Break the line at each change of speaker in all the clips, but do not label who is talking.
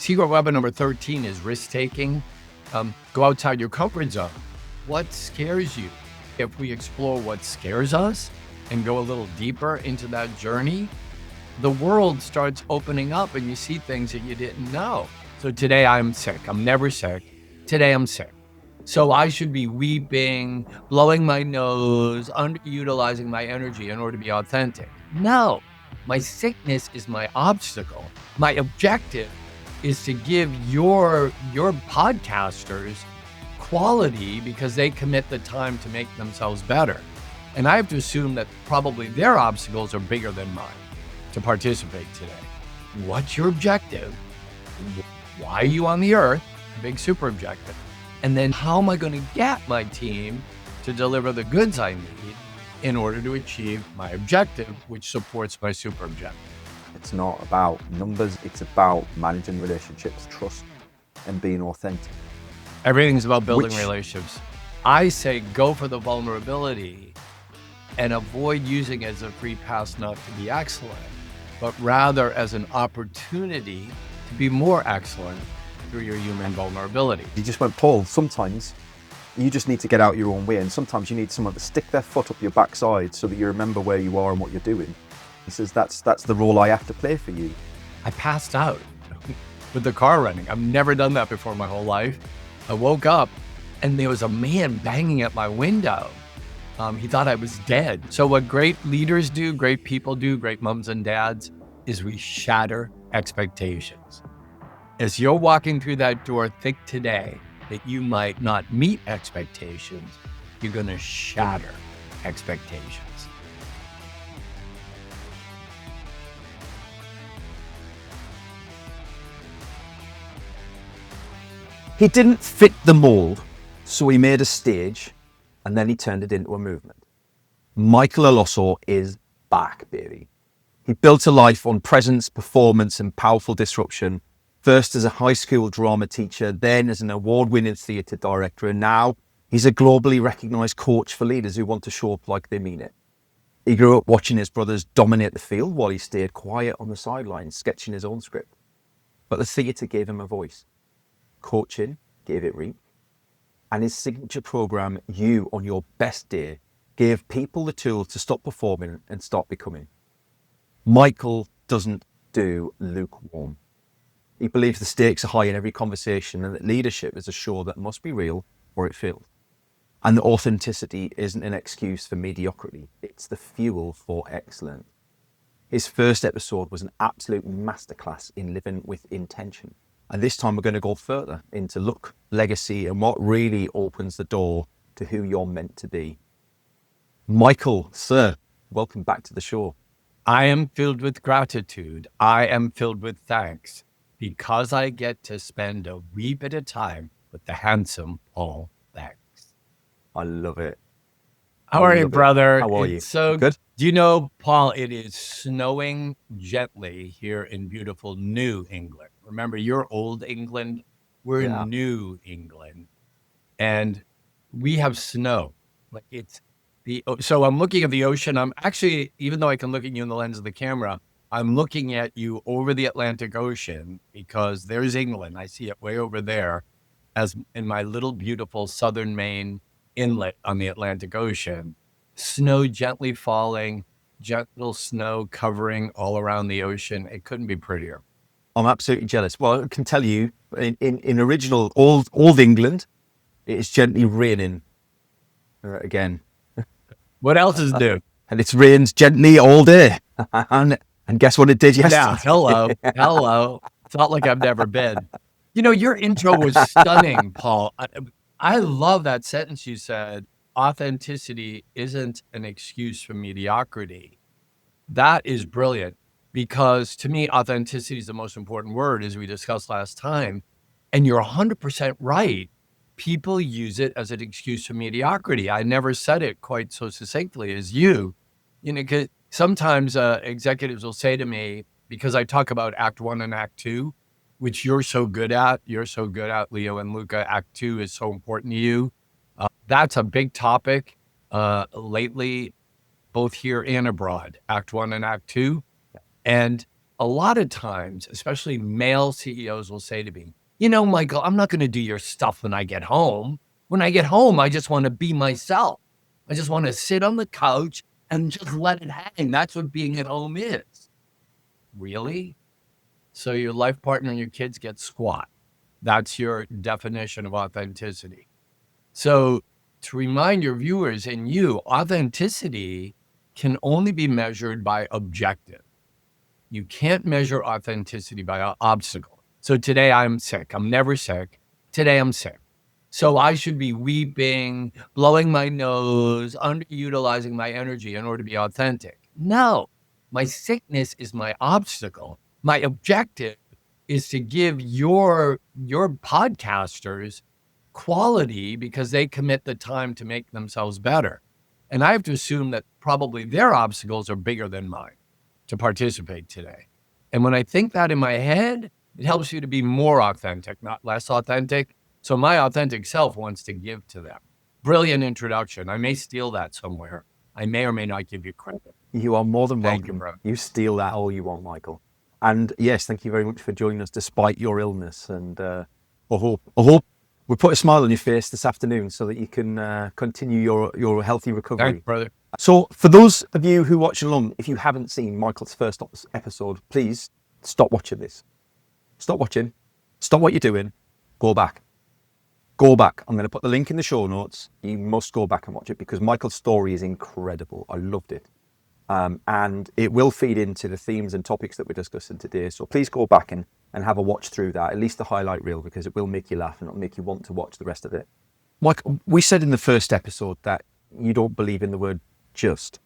Secret weapon number 13 is risk-taking. Go outside your comfort zone. What scares you? If we explore what scares us and go a little deeper into that journey, the world starts opening up and you see things that you didn't know. So today I'm sick. I'm never sick. Today I'm sick. So I should be weeping, blowing my nose, underutilizing my energy in order to be authentic. No, my sickness is my obstacle. My objective is to give your podcasters quality because they commit the time to make themselves better. And I have to assume that probably their obstacles are bigger than mine to participate today. What's your objective? Why are you on the earth? Big super objective. And then how am I going to get my team to deliver the goods I need in order to achieve my objective, which supports my super objective?
It's not about numbers, it's about managing relationships, trust, and being authentic.
Everything's about building relationships. I say go for the vulnerability and avoid using it as a free pass not to be excellent, but rather as an opportunity to be more excellent through your human vulnerability.
You just went, Paul, sometimes you just need to get out your own way, and sometimes you need someone to stick their foot up your backside so that you remember where you are and what you're doing. He says, that's the role I have to play for you.
I passed out with the car running. I've never done that before my whole life. I woke up and there was a man banging at my window. He thought I was dead. So what great leaders do, great people do, great moms and dads, is we shatter expectations. As you're walking through that door, think today that you might not meet expectations. You're going to shatter expectations.
He didn't fit the mold, so he made a stage and then he turned it into a movement. Michael Allosso is back, baby. He built a life on presence, performance, and powerful disruption. First as a high school drama teacher, then as an award-winning theatre director, and now he's a globally recognised coach for leaders who want to show up like they mean it. He grew up watching his brothers dominate the field while he stayed quiet on the sidelines, sketching his own script. But the theatre gave him a voice. Coaching gave it reach. And his signature program, You on Your Best Day, gave people the tools to stop performing and start becoming. Michael doesn't do lukewarm. He believes the stakes are high in every conversation and that leadership is a show that must be real or it fails. And that authenticity isn't an excuse for mediocrity. It's the fuel for excellence. His first episode was an absolute masterclass in living with intention. And this time we're going to go further into look, legacy, and what really opens the door to who you're meant to be. Michael, sir, welcome back to the show.
I am filled with gratitude. I am filled with thanks because I get to spend a wee bit of time with the handsome Paul Thanks.
I love it.
How are you, brother?
How are you?
So
good.
Do you know, Paul, it is snowing gently here in beautiful New England. Remember, you're old England. We're in New England. And we have snow. Like so I'm looking at the ocean. I'm actually, even though I can look at you in the lens of the camera, I'm looking at you over the Atlantic Ocean because there's England. I see it way over there as in my little beautiful southern Maine inlet on the Atlantic Ocean. Snow gently falling, gentle snow covering all around the ocean. It couldn't be prettier.
I'm absolutely jealous. Well, I can tell you, in original old England, it is gently raining again.
What else is new?
And it rains gently all day. And guess what it did yesterday?
Yeah, hello. It's not like I've never been. You know, your intro was stunning, Paul. I love that sentence you said, authenticity isn't an excuse for mediocrity. That is brilliant because to me, authenticity is the most important word, as we discussed last time. And you're 100% right. People use it as an excuse for mediocrity. I never said it quite so succinctly as you. You know, 'cause sometimes executives will say to me, because I talk about Act 1 and Act 2, which you're so good at, Leo and Luca. Act 2 is so important to you. That's a big topic lately, both here and abroad, Act 1 and Act 2. And a lot of times, especially male CEOs will say to me, you know, Michael, I'm not going to do your stuff when I get home. When I get home, I just want to be myself. I just want to sit on the couch and just let it hang. That's what being at home is. Really? So your life partner and your kids get squat. That's your definition of authenticity. So to remind your viewers and you, authenticity can only be measured by objective. You can't measure authenticity by an obstacle. So today I'm sick. I'm never sick. Today I'm sick. So I should be weeping, blowing my nose, underutilizing my energy in order to be authentic. No, my sickness is my obstacle. My objective is to give your podcasters quality because they commit the time to make themselves better. And I have to assume that probably their obstacles are bigger than mine to participate today. And when I think that in my head, it helps you to be more authentic, not less authentic. So my authentic self wants to give to them. Brilliant introduction. I may steal that somewhere. I may or may not give you credit.
You are more than
Thank you,
welcome.
bro.
You steal that all you want, Michael. And yes, thank you very much for joining us despite your illness. And I hope we put a smile on your face this afternoon so that you can continue your healthy recovery.
Thanks, brother.
So for those of you who watch along, if you haven't seen Michael's first episode, please stop watching this. Stop watching. Stop what you're doing. Go back. Go back. I'm going to put the link in the show notes. You must go back and watch it because Michael's story is incredible. I loved it. And it will feed into the themes and topics that we're discussing today. So please go back and have a watch through that, at least the highlight reel, because it will make you laugh and it'll make you want to watch the rest of it. Michael, we said in the first episode that you don't believe in the word just.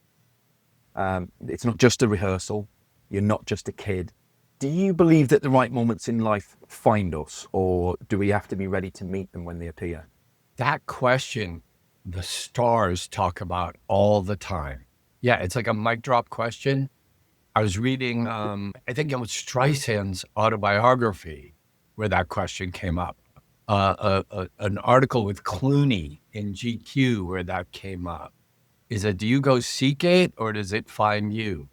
It's not just a rehearsal. You're not just a kid. Do you believe that the right moments in life find us, or do we have to be ready to meet them when they appear?
That question, the stars talk about all the time. Yeah, it's like a mic drop question. I was reading, I think it was Streisand's autobiography where that question came up. An article with Clooney in GQ where that came up. Is it, do you go seek it or does it find you?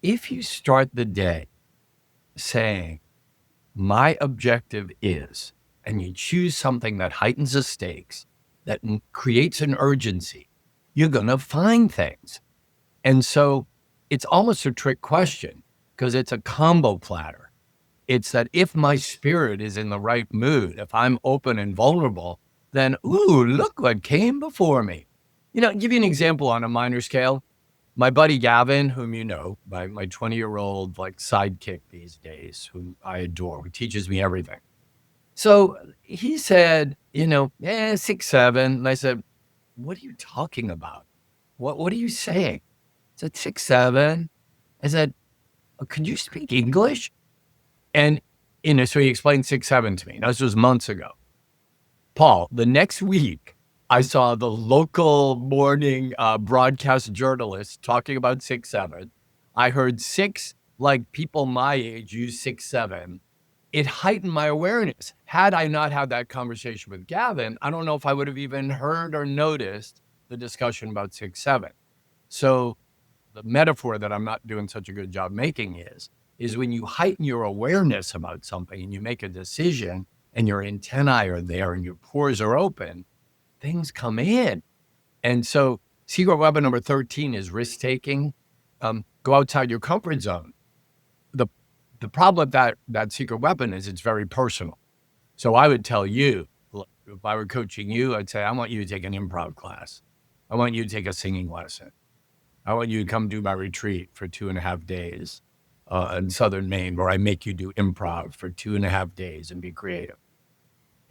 If you start the day saying, my objective is, and you choose something that heightens the stakes, that creates an urgency, you're going to find things. And so it's almost a trick question because it's a combo platter. It's that if my spirit is in the right mood, if I'm open and vulnerable, then, ooh, look what came before me. You know, give you an example on a minor scale. My buddy Gavin, whom you know, my 20-year-old like sidekick these days, whom I adore, who teaches me everything. So he said, 6'7". And I said, what are you talking about? What are you saying? I said, 6'7". I said, could you speak English? And, so he explained 6'7" to me. Now, this was months ago. Paul, the next week, I saw the local morning broadcast journalist talking about 6'7". I heard people my age use 6'7". It heightened my awareness. Had I not had that conversation with Gavin, I don't know if I would have even heard or noticed the discussion about 6'7". So the metaphor that I'm not doing such a good job making is when you heighten your awareness about something and you make a decision and your antennae are there and your pores are open, things come in. And so secret weapon number 13 is risk-taking. Go outside your comfort zone. The problem with that secret weapon is it's very personal. So I would tell you, look, if I were coaching you, I'd say, I want you to take an improv class. I want you to take a singing lesson. I want you to come do my retreat for 2.5 days in Southern Maine, where I make you do improv for 2.5 days and be creative.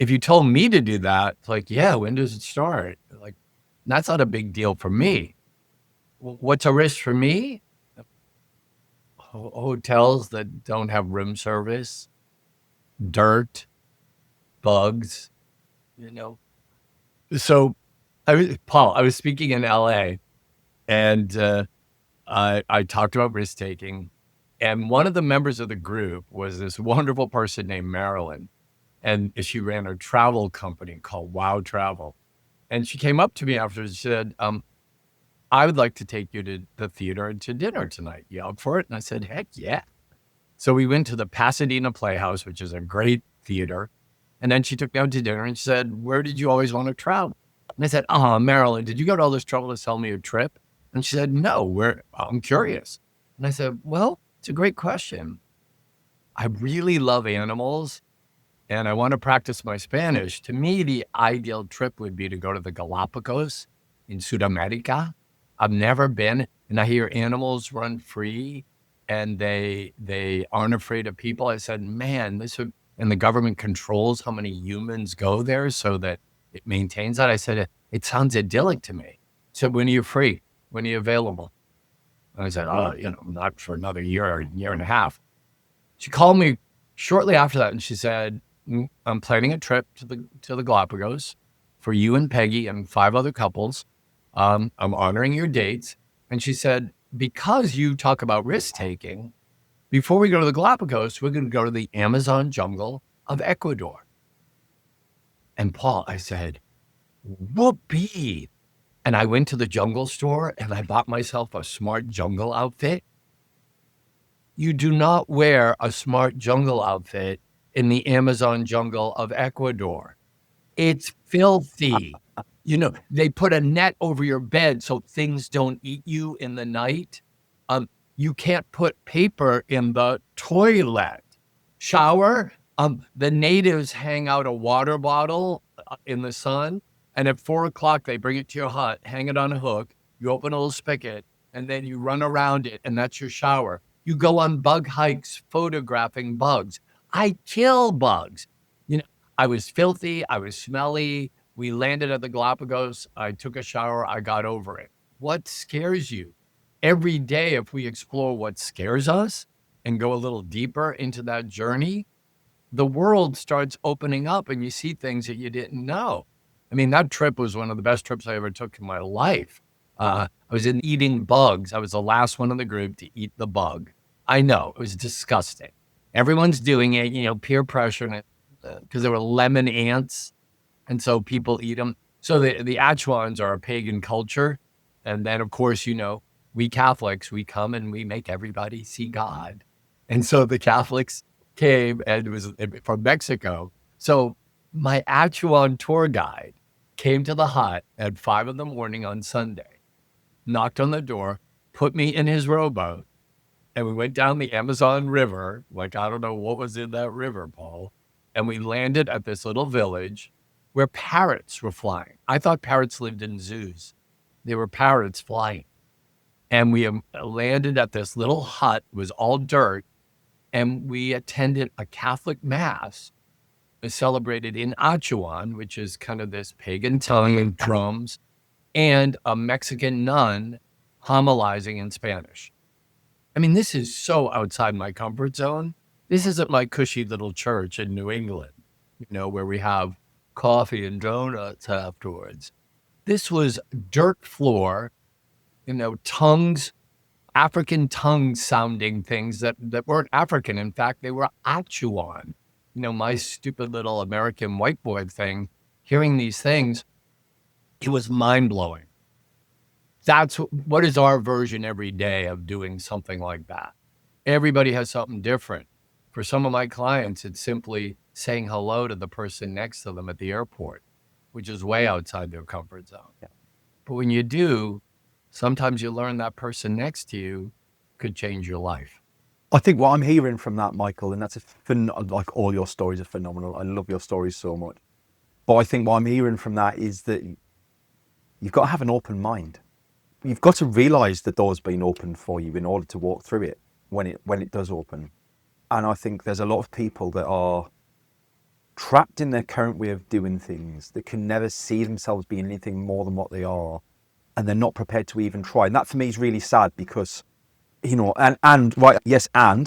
If you told me to do that, it's like, yeah, when does it start? Like, that's not a big deal for me. What's a risk for me? Hotels that don't have room service, dirt, bugs, So I was speaking in LA and I talked about risk taking. And one of the members of the group was this wonderful person named Marilyn. And she ran a travel company called Wow Travel. And she came up to me after and said, I would like to take you to the theater and to dinner tonight. You up for it? And I said, heck yeah. So we went to the Pasadena Playhouse, which is a great theater. And then she took me out to dinner and she said, where did you always want to travel? And I said, Maryland, did you go to all this trouble to sell me a trip? And she said, no, I'm curious. And I said, well, it's a great question. I really love animals and I want to practice my Spanish. To me, the ideal trip would be to go to the Galapagos in Sudamerica. I've never been, and I hear animals run free and they aren't afraid of people. I said, man, and the government controls how many humans go there so that it maintains that. I said, it sounds idyllic to me. She said, when are you free? When are you available? And I said, not for another year or year and a half. She called me shortly after that and she said, I'm planning a trip to the Galapagos for you and Peggy and 5 other couples. I'm honoring your dates. And she said, because you talk about risk taking, before we go to the Galapagos, we're going to go to the Amazon jungle of Ecuador. And Paul, I said, whoopee. And I went to the jungle store and I bought myself a smart jungle outfit. You do not wear a smart jungle outfit in the Amazon jungle of Ecuador. It's filthy. They put a net over your bed so things don't eat you in the night. You can't put paper in the toilet. Shower, the natives hang out a water bottle in the sun, and at 4 o'clock, they bring it to your hut, hang it on a hook, you open a little spigot, and then you run around it, and that's your shower. You go on bug hikes photographing bugs. I kill bugs. I was filthy, I was smelly. We landed at the Galapagos. I took a shower, I got over it. What scares you? Every day, if we explore what scares us and go a little deeper into that journey, the world starts opening up and you see things that you didn't know. I mean, that trip was one of the best trips I ever took in my life. I was eating bugs. I was the last one in the group to eat the bug. I know, it was disgusting. Everyone's doing it, peer pressure, because there were lemon ants. And so people eat them. So the Achuans are a pagan culture. And then, of course, we Catholics, we come and we make everybody see God. And so the Catholics came and it was from Mexico. So my Achuan tour guide came to the hut at 5 a.m. on Sunday, knocked on the door, put me in his rowboat, and we went down the Amazon River. Like, I don't know what was in that river, Paul. And we landed at this little village where parrots were flying. I thought parrots lived in zoos. They were parrots flying. And we landed at this little hut. It was all dirt. And we attended a Catholic mass. It was celebrated in Achuan, which is kind of this pagan tongue and drums, and a Mexican nun homilizing in Spanish. I mean, this is so outside my comfort zone. This isn't my cushy little church in New England, where we have coffee and donuts afterwards. This was dirt floor, tongues, African tongue sounding things that weren't African. In fact, they were Achuan. My stupid little American white boy thing, hearing these things, it was mind blowing. That's what is our version every day of doing something like that. Everybody has something different. For some of my clients, it's simply saying hello to the person next to them at the airport, which is way outside their comfort zone.
Yeah.
But when you do, sometimes you learn that person next to you could change your life.
I think what I'm hearing from that, Michael, and that's like all your stories are phenomenal. I love your stories so much. But I think what I'm hearing from that is that you've got to have an open mind. You've got to realize the door's been opened for you in order to walk through it when it does open. And I think there's a lot of people that are trapped in their current way of doing things, that can never see themselves being anything more than what they are, and they're not prepared to even try. And that for me is really sad because, and I'll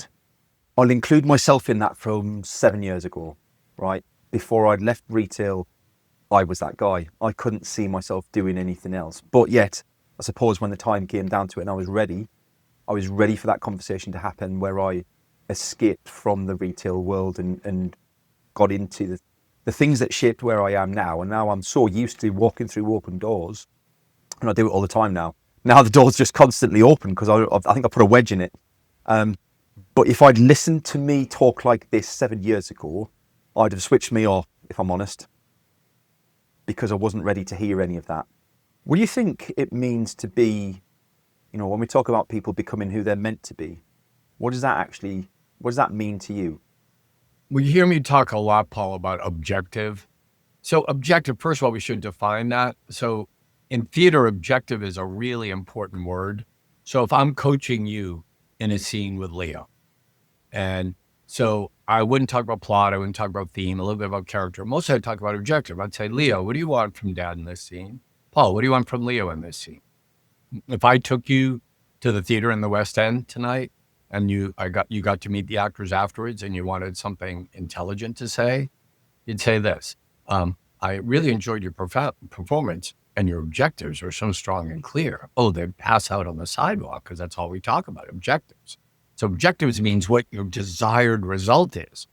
include myself in that from 7 years ago, right? Before I'd left retail, I was that guy. I couldn't see myself doing anything else. But yet, I suppose when the time came down to it and I was ready for that conversation to happen where I escaped from the retail world and got into the things that shaped where I am now. And now I'm so used to walking through open doors, and I do it all the time now, Now the door's just constantly open because I think I put a wedge in it. But if I'd listened to me talk like this 7 years ago, I'd have switched me off, if I'm honest, because I wasn't ready to hear any of that. What do you think it means to be, when we talk about people becoming who they're meant to be, what does that mean to you?
Well, you hear me talk a lot, Paul, about objective. So objective, first of all, we should define that. So in theater, objective is a really important word. So if I'm coaching you in a scene with Leo, and so I wouldn't talk about plot, I wouldn't talk about theme, a little bit about character. Mostly I'd talk about objective. I'd say, Leo, what do you want from Dad in this scene? Paul, what do you want from Leo in this scene? If I took you to the theater in the West End tonight and you got to meet the actors afterwards and you wanted something intelligent to say, you'd say this, I really enjoyed your performance and your objectives are so strong and clear. Oh, they pass out on the sidewalk because that's all we talk about, objectives. So objectives means what your desired result is.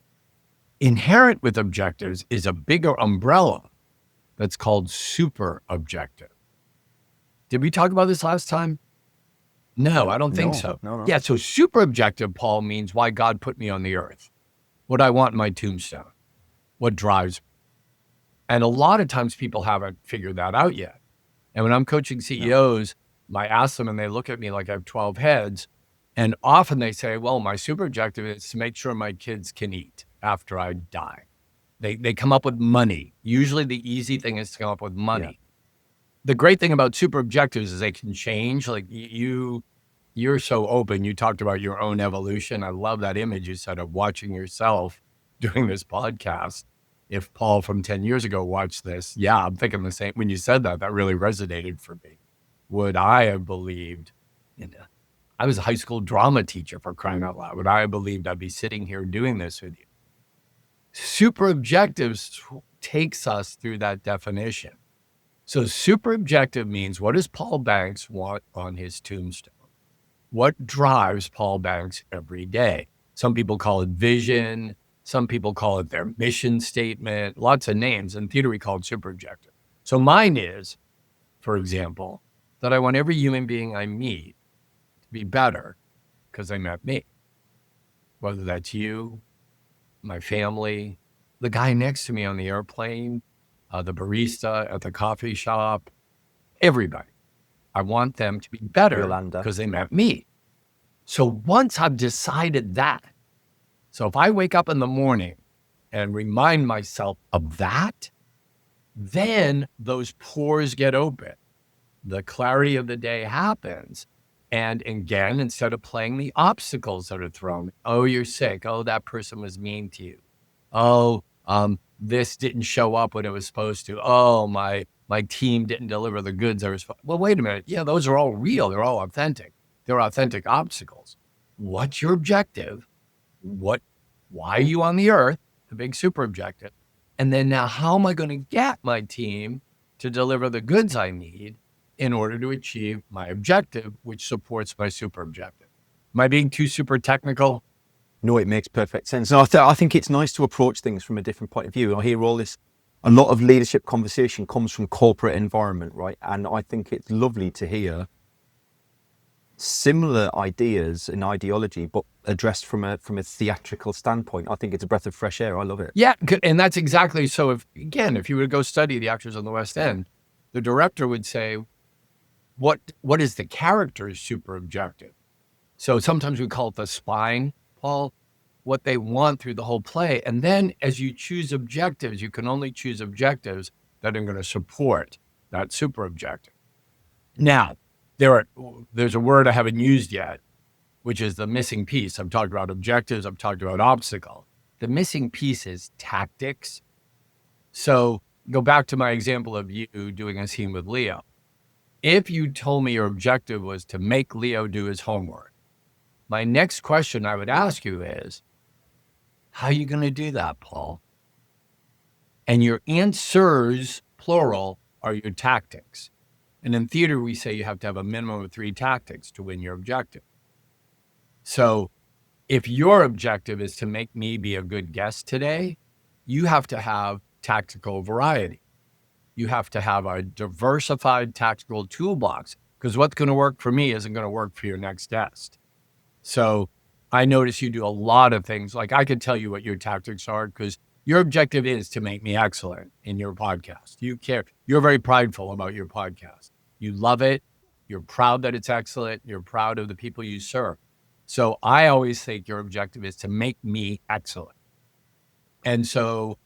Inherent with objectives is a bigger umbrella that's called super objective. Did we talk about this last time? No, I don't think so.
No.
Yeah, so super objective, Paul, means why God put me on the earth, what I want in my tombstone, what drives me. And a lot of times people haven't figured that out yet. And when I'm coaching CEOs, I ask them and they look at me like I have 12 heads. And often they say, well, my super objective is to make sure my kids can eat after I die. They come up with money. Usually the easy thing is to come up with money. Yeah. The great thing about super objectives is they can change. Like you're so open. You talked about your own evolution. I love that image you said of watching yourself doing this podcast. If Paul from 10 years ago watched this, yeah, I'm thinking the same. When you said that, that really resonated for me. Would I have believed I was a high school drama teacher, for crying out loud. Would I have believed I'd be sitting here doing this with you? Super objectives takes us through that definition. So super objective means, what does Paul Banks want on his tombstone? What drives Paul Banks every day? Some people call it vision. Some people call it their mission statement, lots of names. In theater, we call it super objective. So mine is, for example, that I want every human being I meet be better because they met me, whether that's you, my family, the guy next to me on the airplane, the barista at the coffee shop, everybody. I want them to be better because they met me. So once I've decided that, so if I wake up in the morning and remind myself of that, then those pores get open. The clarity of the day happens. And again, instead of playing the obstacles that are thrown, oh, you're sick. Oh, that person was mean to you. Oh, this didn't show up when it was supposed to. Oh, my team didn't deliver the goods I was supposed to. Well, wait a minute. Yeah, those are all real. They're all authentic. They're authentic obstacles. What's your objective? Why are you on the earth? The big super objective. And then now, how am I going to get my team to deliver the goods I need in order to achieve my objective, which supports my super objective? Am I being too super technical?
No, it makes perfect sense. And I think it's nice to approach things from a different point of view. I hear all this, a lot of leadership conversation comes from corporate environment, right? And I think it's lovely to hear similar ideas and ideology, but addressed from a theatrical standpoint. I think it's a breath of fresh air. I love it.
Yeah, and that's exactly so. If you were to go study the actors on the West End, the director would say, what is the character's super objective? So sometimes we call it the spine, Paul, what they want through the whole play. And then as you choose objectives, you can only choose objectives that are going to support that super objective. Now, there's a word I haven't used yet, which is the missing piece. I've talked about objectives. I've talked about obstacle. The missing piece is tactics. So go back to my example of you doing a scene with Leo. If you told me your objective was to make Leo do his homework, my next question I would ask you is, how are you going to do that, Paul? And your answers, plural, are your tactics. And in theater, we say you have to have a minimum of 3 tactics to win your objective. So if your objective is to make me be a good guest today, you have to have tactical variety. You have to have a diversified tactical toolbox. because what's going to work for me isn't going to work for your next guest. So I notice you do a lot of things. Like I could tell you what your tactics are because your objective is to make me excellent in your podcast. You care. You're very prideful about your podcast. You love it. You're proud that it's excellent. You're proud of the people you serve. So I always think your objective is to make me excellent. And so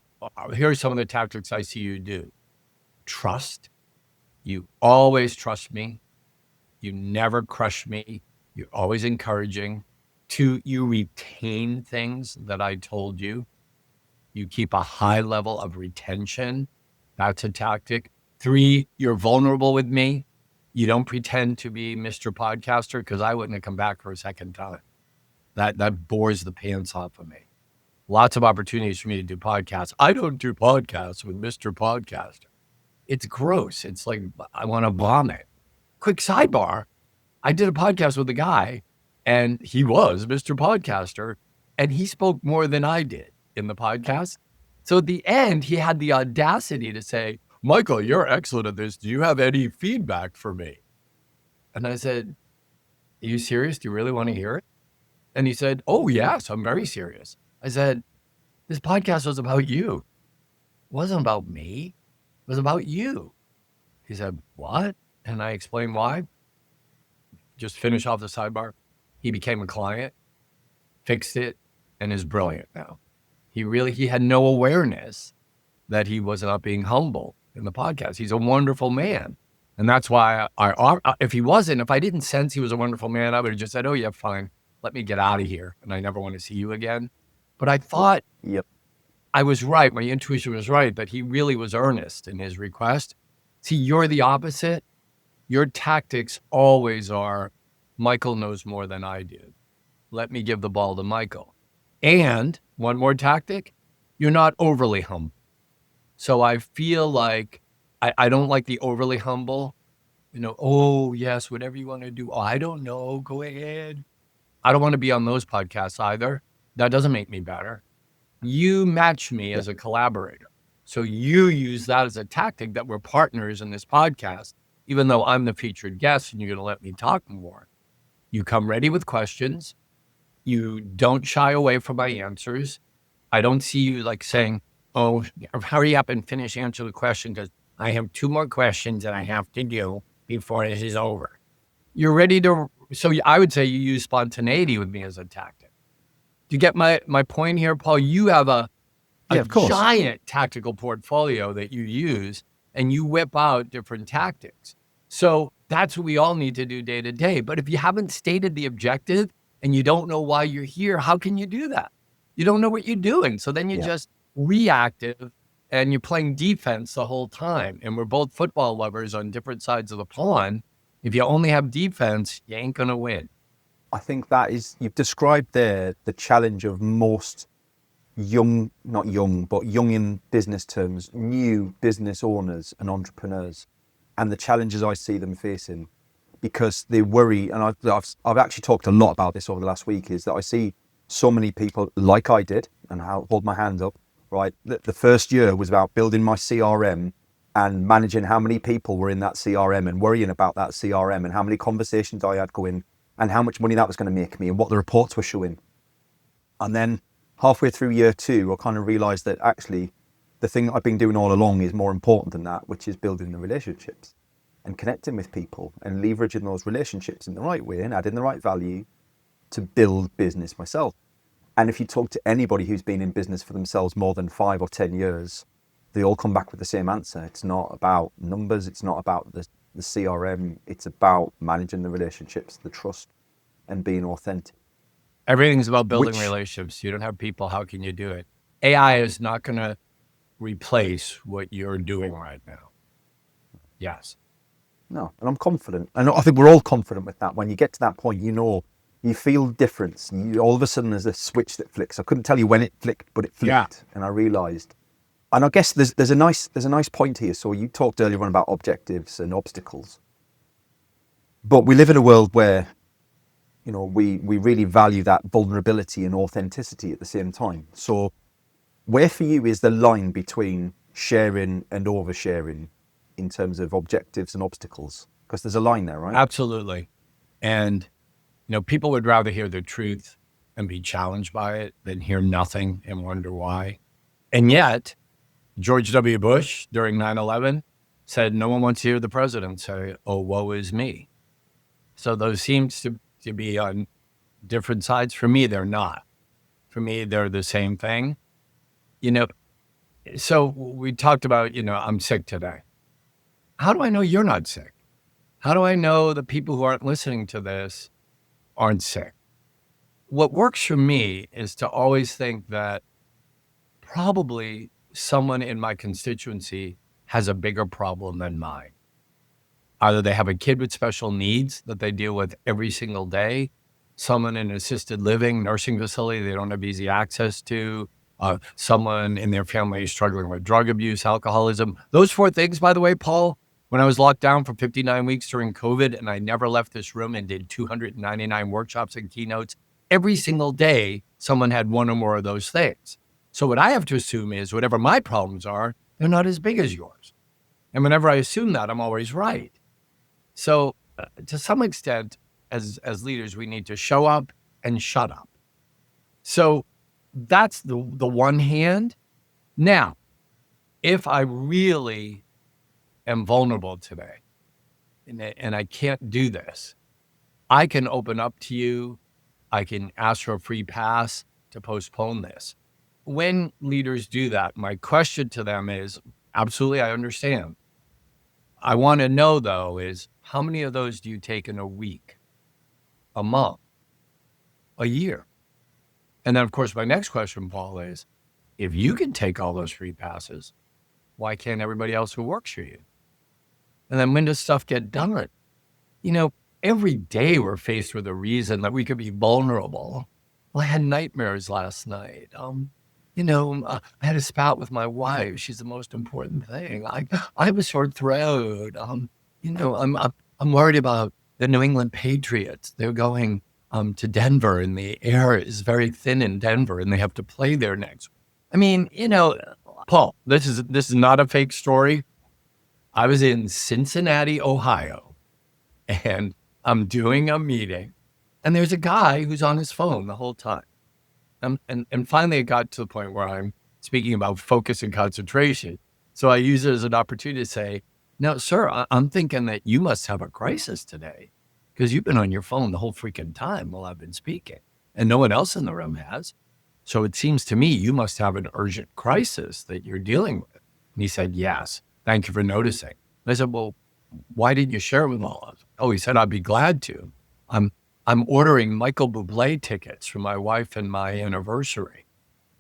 here are some of the tactics I see you do. Trust. You always trust me. You never crush me. You're always encouraging. 2, you retain things that I told you. You keep a high level of retention. That's a tactic. 3, you're vulnerable with me. You don't pretend to be Mr. Podcaster because I wouldn't have come back for a second time. That bores the pants off of me. Lots of opportunities for me to do podcasts. I don't do podcasts with Mr. Podcaster. It's gross. It's like I want to vomit. Quick sidebar. I did a podcast with a guy and he was Mr. Podcaster and he spoke more than I did in the podcast. So at the end, he had the audacity to say, Michael, you're excellent at this. Do you have any feedback for me? And I said, are you serious? Do you really want to hear it? And he said, oh, yes, I'm very serious. I said, this podcast was about you. It wasn't about me. It was about you. He said, what? And I explained why. Just finish off the sidebar. He became a client, fixed it, and is brilliant now. He had no awareness that he was not being humble in the podcast. He's a wonderful man. And that's why if I didn't sense he was a wonderful man, I would have just said, oh yeah, fine. Let me get out of here. And I never want to see you again. But I thought I was right. My intuition was right, that he really was earnest in his request. See, you're the opposite. Your tactics always are, Michael knows more than I did. Let me give the ball to Michael. And one more tactic, you're not overly humble. So I feel like I don't like the overly humble, oh, yes, whatever you want to do. Oh, I don't know. Go ahead. I don't want to be on those podcasts either. That doesn't make me better. You match me as a collaborator. So you use that as a tactic that we're partners in this podcast, even though I'm the featured guest and you're going to let me talk more. You come ready with questions. You don't shy away from my answers. I don't see you like saying, oh, hurry up and finish answering the question because I have 2 more questions that I have to do before this is over. You're ready to, so I would say you use spontaneity with me as a tactic. Do you get my point here, Paul? You have a giant tactical portfolio that you use and you whip out different tactics. So that's what we all need to do day to day. But if you haven't stated the objective and you don't know why you're here, how can you do that? You don't know what you're doing. So then you're just reactive and you're playing defense the whole time. And we're both football lovers on different sides of the pond. If you only have defense, you ain't going to win.
I think that is, you've described there the challenge of most young in business terms, new business owners and entrepreneurs, and the challenges I see them facing because they worry. And I've actually talked a lot about this over the last week, is that I see so many people like I did, and I'll hold my hand up, right? The first year was about building my CRM and managing how many people were in that CRM and worrying about that CRM and how many conversations I had going and how much money that was going to make me and what the reports were showing. And then halfway through year 2, I kind of realized that actually the thing I've been doing all along is more important than that, which is building the relationships and connecting with people and leveraging those relationships in the right way and adding the right value to build business myself. And if you talk to anybody who's been in business for themselves more than 5 or 10 years, they all come back with the same answer. It's not about numbers. It's not about the CRM. It's about managing the relationships, the trust, and being authentic.
Everything's about building relationships. You don't have people. How can you do it? AI is not going to replace what you're doing right now. Yes.
No, and I'm confident. And I think we're all confident with that. When you get to that point, you feel difference. All of a sudden there's a switch that flicks. I couldn't tell you when it flicked, but it flicked. Yeah. And I realized. And I guess there's a nice point here. So you talked earlier on about objectives and obstacles. But we live in a world where, we really value that vulnerability and authenticity at the same time. So where for you is the line between sharing and oversharing in terms of objectives and obstacles? Because there's a line there, right?
Absolutely. And, people would rather hear the truth and be challenged by it than hear nothing and wonder why. And yet, George W. Bush during 9/11 said, no one wants to hear the president say, oh, woe is me. So those seems to be on different sides. For me, they're not. For me, they're the same thing. So we talked about, I'm sick today. How do I know you're not sick? How do I know the people who aren't listening to this aren't sick? What works for me is to always think that probably someone in my constituency has a bigger problem than mine. Either they have a kid with special needs that they deal with every single day, someone in an assisted living, nursing facility they don't have easy access to, someone in their family is struggling with drug abuse, alcoholism. Those 4 things, by the way, Paul, when I was locked down for 59 weeks during COVID and I never left this room and did 299 workshops and keynotes, every single day, someone had one or more of those things. So what I have to assume is whatever my problems are, they're not as big as yours. And whenever I assume that, I'm always right. So to some extent, as leaders, we need to show up and shut up. So that's the one hand. Now, if I really am vulnerable today and I can't do this, I can open up to you. I can ask for a free pass to postpone this. When leaders do that, my question to them is, absolutely, I understand. I want to know, though, is how many of those do you take in a week, a month, a year? And then, of course, my next question, Paul, is if you can take all those free passes, why can't everybody else who works for you? And then when does stuff get done? Every day we're faced with a reason that we could be vulnerable. Well, I had nightmares last night. I had a spat with my wife. She's the most important thing. I have a sore throat. I'm worried about the New England Patriots. They're going to Denver, and the air is very thin in Denver, and they have to play there next. Paul, this is not a fake story. I was in Cincinnati, Ohio, and I'm doing a meeting, and there's a guy who's on his phone the whole time. And finally, it got to the point where I'm speaking about focus and concentration. So I use it as an opportunity to say, no, sir, I'm thinking that you must have a crisis today because you've been on your phone the whole freaking time while I've been speaking, and no one else in the room has. So it seems to me you must have an urgent crisis that you're dealing with. And he said, yes, thank you for noticing. And I said, well, why didn't you share it with all of us? Oh, he said, I'd be glad to. I'm ordering Michael Bublé tickets for my wife and my anniversary.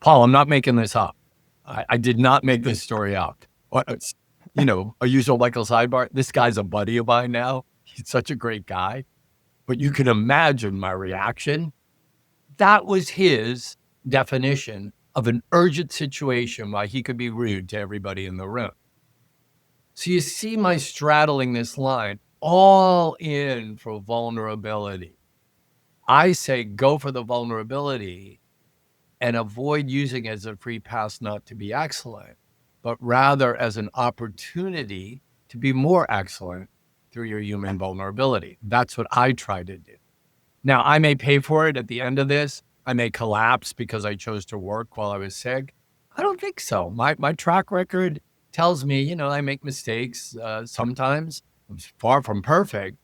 Paul, I'm not making this up. I did not make this story up. A usual Michael sidebar. This guy's a buddy of mine now. He's such a great guy. But you can imagine my reaction. That was his definition of an urgent situation why he could be rude to everybody in the room. So you see my straddling this line, all in for vulnerability. I say go for the vulnerability and avoid using it as a free pass not to be excellent, but rather as an opportunity to be more excellent through your human vulnerability. That's what I try to do. Now, I may pay for it at the end of this. I may collapse because I chose to work while I was sick. I don't think so. My track record tells me, I make mistakes sometimes. I'm far from perfect.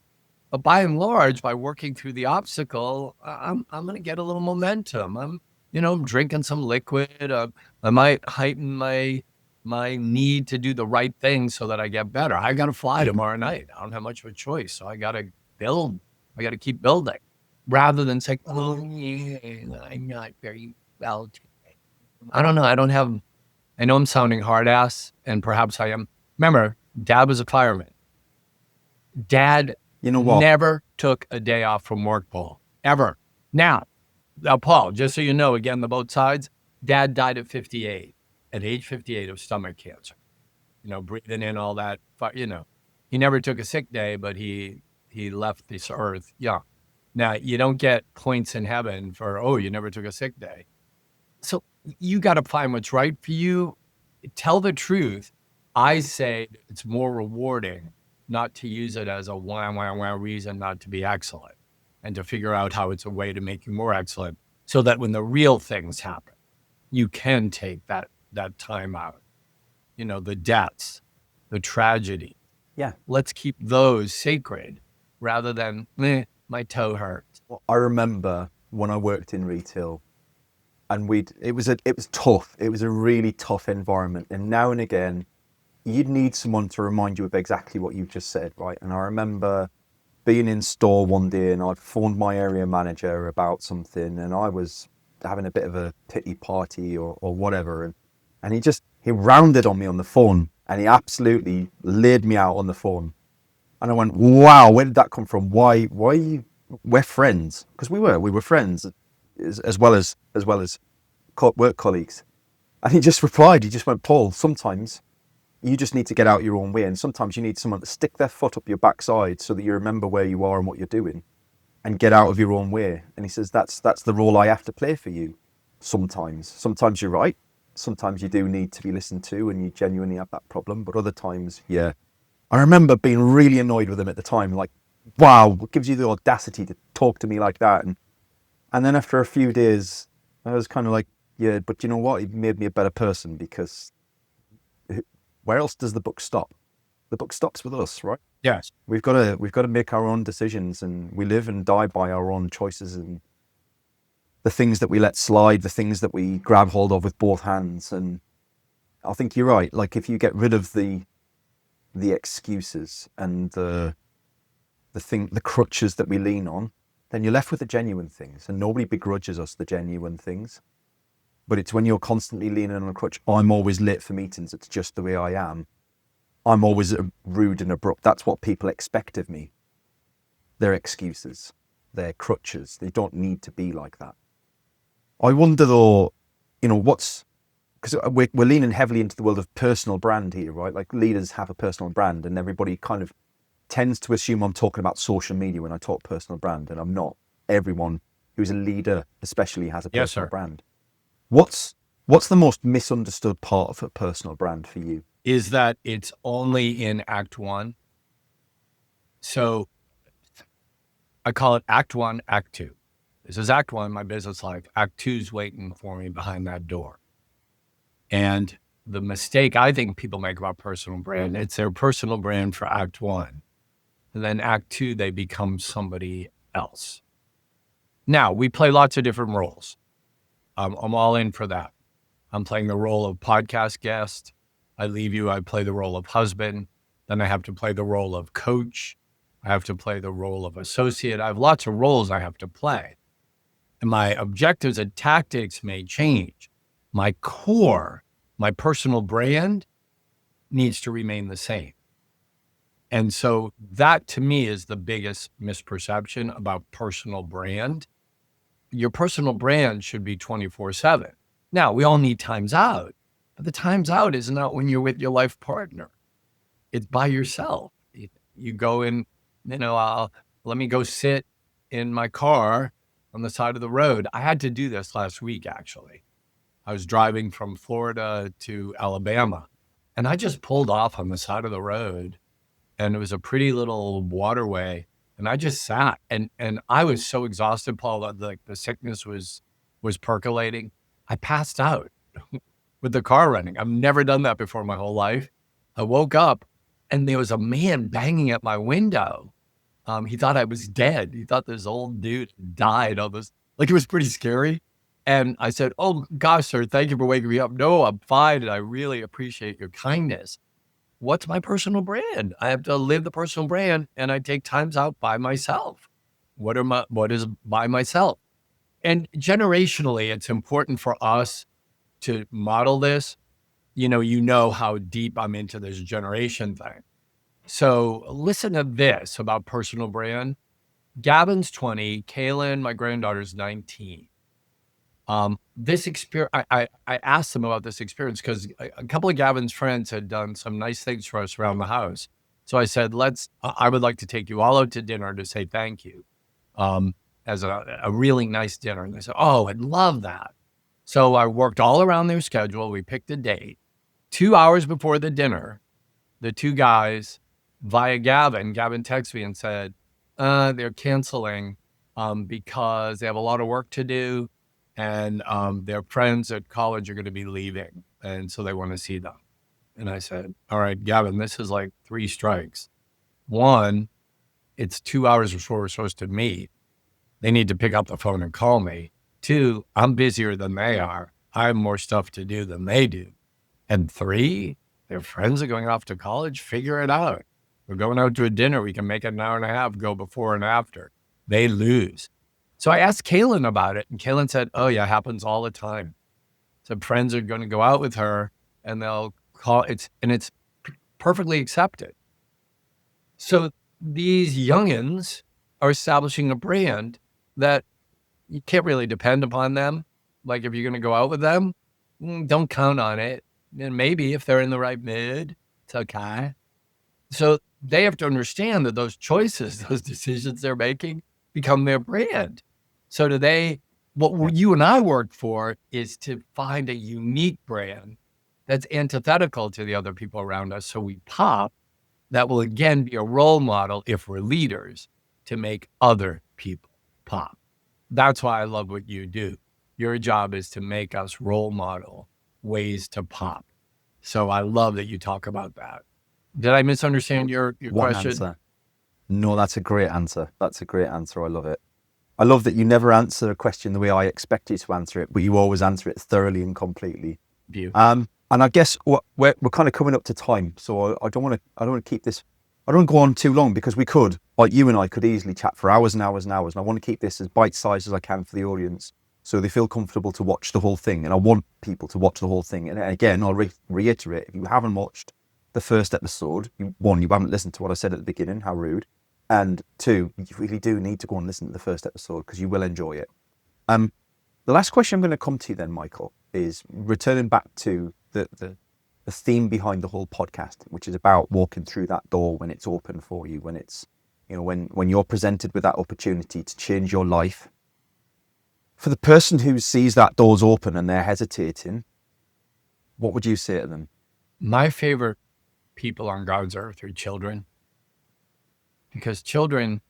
But by and large, by working through the obstacle, I'm going to get a little momentum. I'm drinking some liquid. I might heighten my need to do the right thing so that I get better. I got to fly tomorrow night. I don't have much of a choice. So I got to build. I got to keep building rather than saying, oh, yeah, I'm not very well today. I don't know. I know I'm sounding hard ass, and perhaps I am. Remember, Dad was a fireman. Dad never took a day off from work, Paul, ever. Now, Paul, just so you know, again, the both sides, Dad died at 58, at age 58 of stomach cancer, breathing in all that, he never took a sick day, but he left this earth young. Now, you don't get points in heaven for, you never took a sick day. So you got to find what's right for you. Tell the truth. I say it's more rewarding not to use it as a wah reason not to be excellent, and to figure out how it's a way to make you more excellent, so that when the real things happen, you can take that time out. The deaths, the tragedy.
Yeah.
Let's keep those sacred rather than, my toe hurts.
Well, I remember when I worked in retail, and it was tough. It was a really tough environment. And now and again, you'd need someone to remind you of exactly what you've just said, right? And I remember being in store one day, and I'd phoned my area manager about something, and I was having a bit of a pity party or whatever. And he rounded on me on the phone, and he absolutely laid me out on the phone. And I went, wow, where did that come from? Why we're friends. Because we were friends as well as work colleagues. And he just replied, he just went, Paul, sometimes you just need to get out your own way. And sometimes you need someone to stick their foot up your backside so that you remember where you are and what you're doing and get out of your own way. And he says, that's the role I have to play for you. Sometimes you're right. Sometimes you do need to be listened to and you genuinely have that problem. But other times, yeah. I remember being really annoyed with him at the time. Like, wow, what gives you the audacity to talk to me like that? And then after a few days, I was kind of like, yeah, but you know what? It made me a better person, because where else does the book stop? The book stops with us, right?
Yes.
We've got to make our own decisions, and we live and die by our own choices, and the things that we let slide, the things that we grab hold of with both hands. And I think you're right. Like, if you get rid of the excuses and the crutches that we lean on, then you're left with the genuine things, and nobody begrudges us the genuine things. But it's when you're constantly leaning on a crutch. I'm always late for meetings. It's just the way I am. I'm always rude and abrupt. That's what people expect of me. They're excuses. They're crutches. They don't need to be like that. I wonder though, because we're leaning heavily into the world of personal brand here, right? Like, leaders have a personal brand, and everybody kind of tends to assume I'm talking about social media when I talk personal brand, and I'm not. Everyone who's a leader especially has a personal brand. What's the most misunderstood part of a personal brand for you?
Is that it's only in Act 1. So I call it Act 1, Act 2. This is Act 1, my business life. Act 2's waiting for me behind that door. And the mistake I think people make about personal brand, it's their personal brand for Act 1. And then Act 2, they become somebody else. Now, we play lots of different roles. I'm all in for that. I'm playing the role of podcast guest. I play the role of husband. Then I have to play the role of coach. I have to play the role of associate. I have lots of roles I have to play. And my objectives and tactics may change. My core, my personal brand, needs to remain the same. And so that, to me, is the biggest misperception about personal brand. Your personal brand should be 24/7. Now, we all need times out, but the times out is not when you're with your life partner. It's by yourself. You go in, let me go sit in my car on the side of the road. I had to do this last week, actually. I was driving from Florida to Alabama, and I just pulled off on the side of the road, and it was a pretty little waterway. And I just sat, and I was so exhausted, Paul, that the sickness was percolating. I passed out with the car running. I've never done that before in my whole life. I woke up, and there was a man banging at my window. He thought I was dead. He thought this old dude died. It was pretty scary. And I said, "Oh gosh, sir, thank you for waking me up. No, I'm fine, and I really appreciate your kindness." What's my personal brand? I have to live the personal brand, and I take times out by myself. What is by myself? And generationally, it's important for us to model this. You know how deep I'm into this generation thing. So listen to this about personal brand. Gavin's 20, Kaylin, my granddaughter's 19. This experience, I asked them about this experience because a couple of Gavin's friends had done some nice things for us around the house. So I said, I would like to take you all out to dinner to say thank you, as a really nice dinner. And they said, "Oh, I'd love that." So I worked all around their schedule. We picked a date. 2 hours before the dinner, the two guys via Gavin. Gavin texted me and said, they're canceling because they have a lot of work to do, and their friends at college are going to be leaving, and so they want to see them. And I said, all right, Gavin, this is like 3 strikes. 1, it's 2 hours before we're supposed to meet. They need to pick up the phone and call me. 2, I'm busier than they are. I have more stuff to do than they do. And 3, their friends are going off to college. Figure it out. We're going out to a dinner. We can make it an hour and a half, go before and after. They lose. So I asked Kaylin about it, and Kaylin said, oh yeah, happens all the time. So friends are going to go out with her and they'll call it's perfectly accepted. So these youngins are establishing a brand that you can't really depend upon them. Like if you're going to go out with them, don't count on it. And maybe if they're in the right mood, it's okay. So they have to understand that those choices, those decisions they're making become their brand. So what you and I work for is to find a unique brand that's antithetical to the other people around us. So we pop, that will again be a role model if we're leaders to make other people pop. That's why I love what you do. Your job is to make us role model ways to pop. So I love that you talk about that. Did I misunderstand your question?
Answer. No, that's a great answer. That's a great answer. I love it. I love that you never answer a question the way I expect you to answer it, but you always answer it thoroughly and completely.
Beautiful.
And I guess we're kind of coming up to time, so I don't want to keep this. I don't want to go on too long because we could, like you and I, could easily chat for hours and hours and hours. And I want to keep this as bite-sized as I can for the audience, so they feel comfortable to watch the whole thing. And I want people to watch the whole thing. And again, I'll reiterate: if you haven't watched the first episode, you haven't listened to what I said at the beginning. How rude! And 2, you really do need to go and listen to the first episode because you will enjoy it. The last question I'm going to come to then, Michael, is returning back to the theme behind the whole podcast, which is about walking through that door when it's open for you, when it's, when you're presented with that opportunity to change your life. For the person who sees that door's open and they're hesitating, what would you say to them?
My favorite people on God's earth are children. Because children,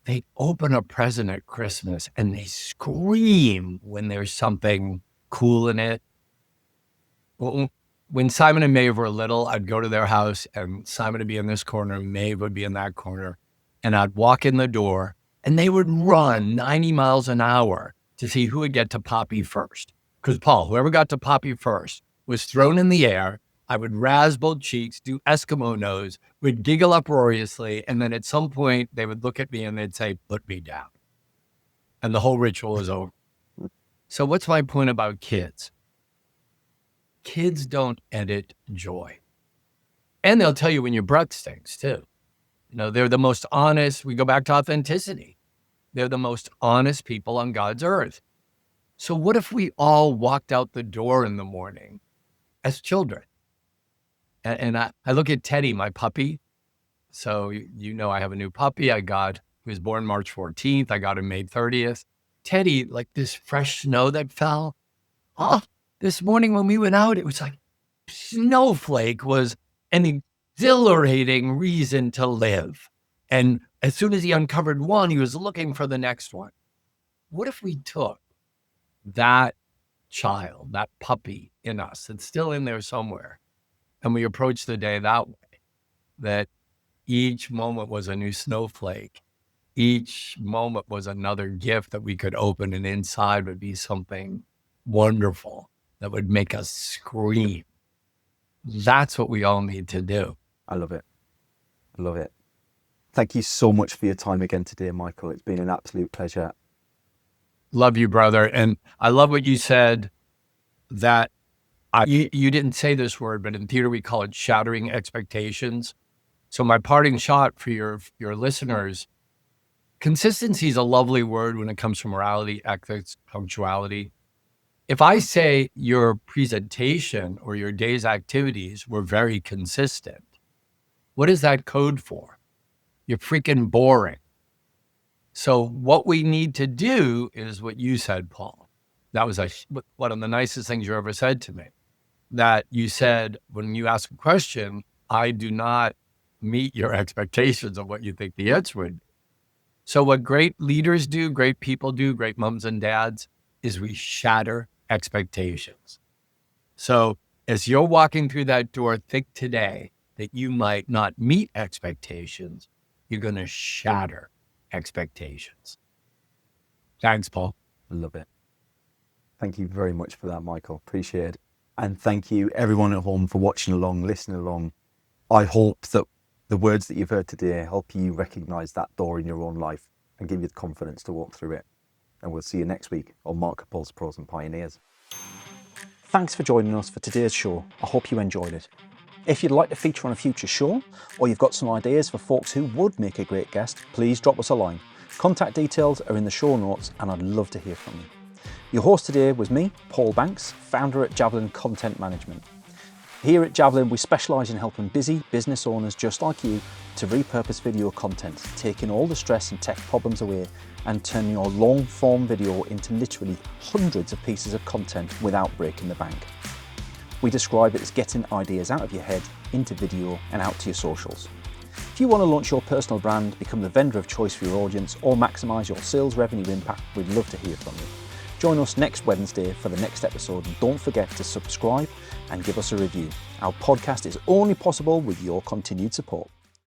they open a present at Christmas and they scream when there's something cool in it. Well, when Simon and Maeve were little, I'd go to their house and Simon would be in this corner, Maeve would be in that corner. And I'd walk in the door and they would run 90 miles an hour to see who would get to Poppy first. Because Paul, whoever got to Poppy first was thrown in the air. I would razz both cheeks, do Eskimo nose, would giggle uproariously, and then at some point they would look at me and they'd say, put me down. And the whole ritual is over. So what's my point about kids? Kids don't edit joy. And they'll tell you when your breath stinks too. They're the most honest. We go back to authenticity. They're the most honest people on God's earth. So what if we all walked out the door in the morning as children? And I look at Teddy, my puppy. So, I have a new puppy. He was born March 14th. I got him May 30th. Teddy, like this fresh snow that fell. Oh, this morning when we went out, it was like snowflake was an exhilarating reason to live. And as soon as he uncovered one, he was looking for the next one. What if we took that child, that puppy in us, it's still in there somewhere, and we approach the day that way, that each moment was a new snowflake. Each moment was another gift that we could open, and inside would be something wonderful that would make us scream. That's what we all need to do.
I love it. I love it. Thank you so much for your time again today, Michael. It's been an absolute pleasure.
Love you, brother. And I love what you said, that you didn't say this word, but in theater we call it shattering expectations. So my parting shot for your listeners, consistency is a lovely word when it comes to morality, ethics, punctuality. If I say your presentation or your day's activities were very consistent, what is that code for? You're freaking boring. So what we need to do is what you said, Paul. That was one of the nicest things you ever said to me. That you said, when you ask a question, I do not meet your expectations of what you think the answer would be. So what great leaders do, great people do, great moms and dads, is we shatter expectations. So as you're walking through that door, think today that you might not meet expectations. You're going to shatter expectations. Thanks, Paul.
I love it. Thank you very much for that, Michael. Appreciate it. And thank you everyone at home for watching along, listening along. I hope that the words that you've heard today help you recognize that door in your own life and give you the confidence to walk through it. And we'll see you next week on MarketPulse Pros and Pioneers. Thanks for joining us for today's show. I hope you enjoyed it. If you'd like to feature on a future show, or you've got some ideas for folks who would make a great guest, please drop us a line. Contact details are in the show notes, and I'd love to hear from you. Your host today was me, Paul Banks, founder at Javelin Content Management. Here at Javelin, we specialise in helping busy business owners just like you to repurpose video content, taking all the stress and tech problems away and turning your long-form video into literally hundreds of pieces of content without breaking the bank. We describe it as getting ideas out of your head into video and out to your socials. If you want to launch your personal brand, become the vendor of choice for your audience, or maximise your sales revenue impact, we'd love to hear from you. Join us next Wednesday for the next episode, and don't forget to subscribe and give us a review. Our podcast is only possible with your continued support.